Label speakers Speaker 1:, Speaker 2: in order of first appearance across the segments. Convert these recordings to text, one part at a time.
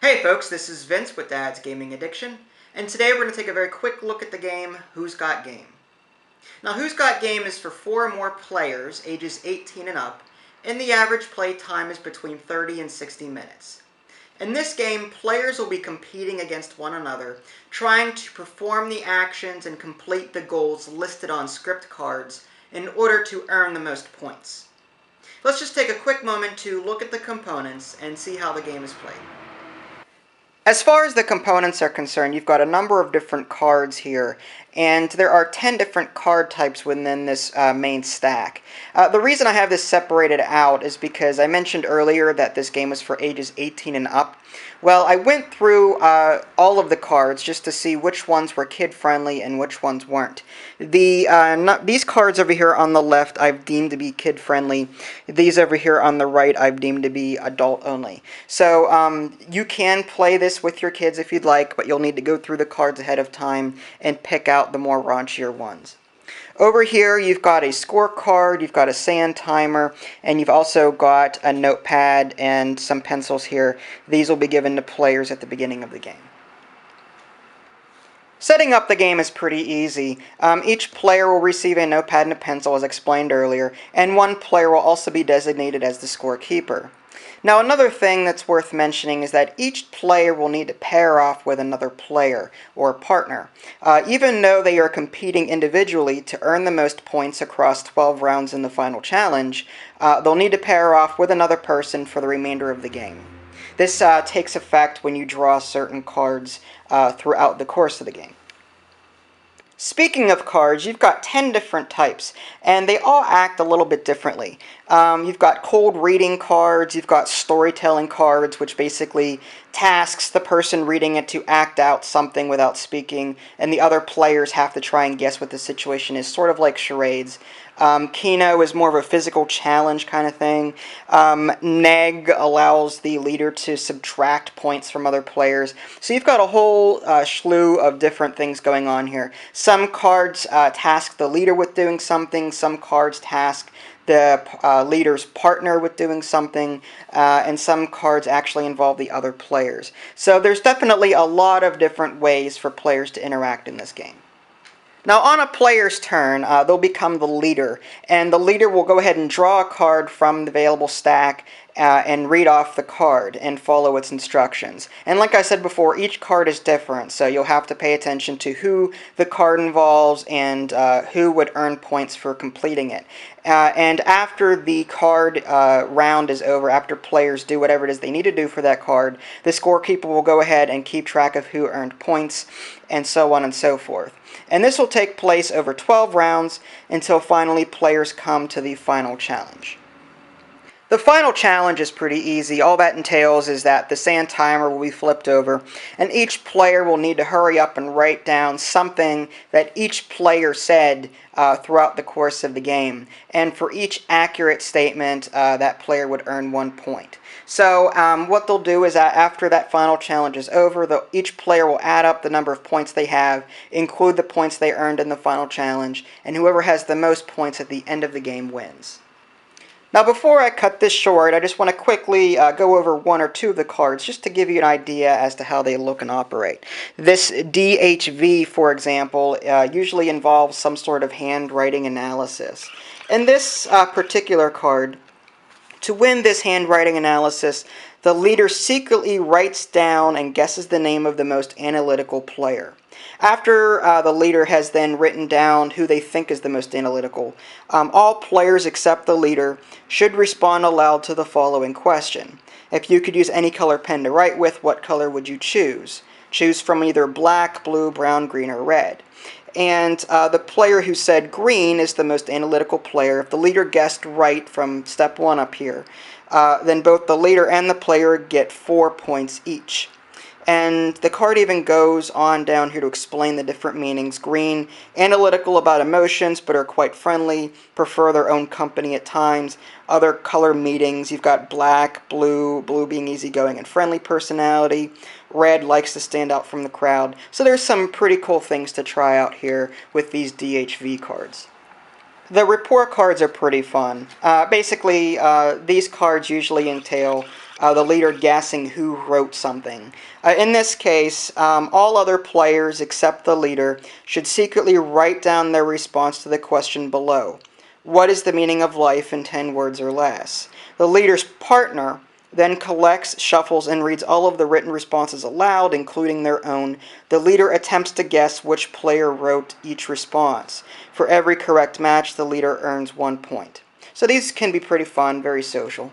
Speaker 1: Hey folks, this is Vince with Dad's Gaming Addiction, and today we're going to take a very quick look at the game Who's Got Game. Now, Who's Got Game is for 4 or more players, ages 18 and up, and the average play time is between 30 and 60 minutes. In this game, players will be competing against one another, trying to perform the actions and complete the goals listed on script cards in order to earn the most points. Let's just take a quick moment to look at the components and see how the game is played. As far as the components are concerned, you've got a number of different cards here, and there are 10 different card types within this main stack. The reason I have this separated out is because I mentioned earlier that this game was for ages 18 and up. Well, I went through all of the cards just to see which ones were kid-friendly and which ones weren't. These cards over here on the left I've deemed to be kid-friendly. These over here on the right I've deemed to be adult-only. So you can play this with your kids if you'd like, but you'll need to go through the cards ahead of time and pick out the more raunchier ones. Over here, you've got a scorecard, you've got a sand timer, and you've also got a notepad and some pencils here. These will be given to players at the beginning of the game. Setting up the game is pretty easy. Each player will receive a notepad and a pencil, as explained earlier, and one player will also be designated as the scorekeeper. Now, another thing that's worth mentioning is that each player will need to pair off with another player or partner. Even though they are competing individually to earn the most points across 12 rounds in the final challenge, they'll need to pair off with another person for the remainder of the game. This takes effect when you draw certain cards throughout the course of the game. Speaking of cards, you've got 10 different types, and they all act a little bit differently. You've got cold reading cards, you've got storytelling cards, which basically tasks the person reading it to act out something without speaking, and the other players have to try and guess what the situation is, sort of like charades. Keno is more of a physical challenge kind of thing. Neg allows the leader to subtract points from other players. So you've got a whole slew of different things going on here. Some cards task the leader with doing something. Some cards task the leader's partner with doing something, and some cards actually involve the other players. So there's definitely a lot of different ways for players to interact in this game. Now, on a player's turn, they'll become the leader, and the leader will go ahead and draw a card from the available stack and read off the card and follow its instructions. And like I said before, each card is different, so you'll have to pay attention to who the card involves and who would earn points for completing it. And after the card round is over, after players do whatever it is they need to do for that card, the scorekeeper will go ahead and keep track of who earned points, and so on and so forth. And this will take place over 12 rounds until finally players come to the final challenge. The final challenge is pretty easy. All that entails is that the sand timer will be flipped over, and each player will need to hurry up and write down something that each player said throughout the course of the game. And for each accurate statement, that player would earn 1 point. So what they'll do is after that final challenge is over, each player will add up the number of points they have, include the points they earned in the final challenge, and whoever has the most points at the end of the game wins. Now, before I cut this short, I just want to quickly go over 1 or 2 of the cards just to give you an idea as to how they look and operate. This DHV, for example, usually involves some sort of handwriting analysis. In this particular card, to win this handwriting analysis, the leader secretly writes down and guesses the name of the most analytical player. After the leader has then written down who they think is the most analytical, all players except the leader should respond aloud to the following question. If you could use any color pen to write with, what color would you choose? Choose from either black, blue, brown, green, or red. And the player who said green is the most analytical player. If the leader guessed right from step 1 up here, then both the leader and the player get 4 points each. And the card even goes on down here to explain the different meanings. Green, analytical about emotions, but are quite friendly, prefer their own company at times. Other color meanings, you've got black, blue being easygoing and friendly personality. Red likes to stand out from the crowd. So there's some pretty cool things to try out here with these DHV cards. The report cards are pretty fun. Basically, these cards usually entail the leader guessing who wrote something. In this case, all other players except the leader should secretly write down their response to the question below. What is the meaning of life in 10 words or less? The leader's partner then collects, shuffles, and reads all of the written responses aloud, including their own. The leader attempts to guess which player wrote each response. For every correct match, the leader earns 1 point. So these can be pretty fun, very social.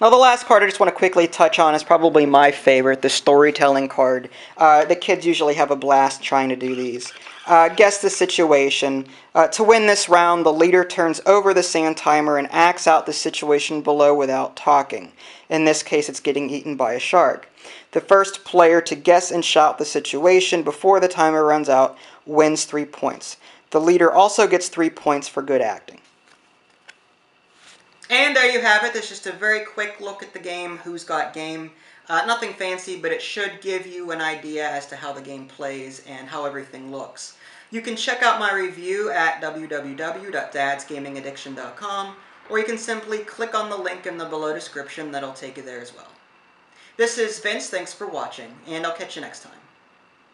Speaker 1: Now the last card I just want to quickly touch on is probably my favorite, the storytelling card. The kids usually have a blast trying to do these. Guess the situation. To win this round, the leader turns over the sand timer and acts out the situation below without talking. In this case, it's getting eaten by a shark. The first player to guess and shout the situation before the timer runs out wins 3 points. The leader also gets 3 points for good acting. And there you have it. That's just a very quick look at the game, Who's Got Game. Nothing fancy, but it should give you an idea as to how the game plays and how everything looks. You can check out my review at www.dadsgamingaddiction.com, or you can simply click on the link in the below description. That'll take you there as well. This is Vince. Thanks for watching, and I'll catch you next time.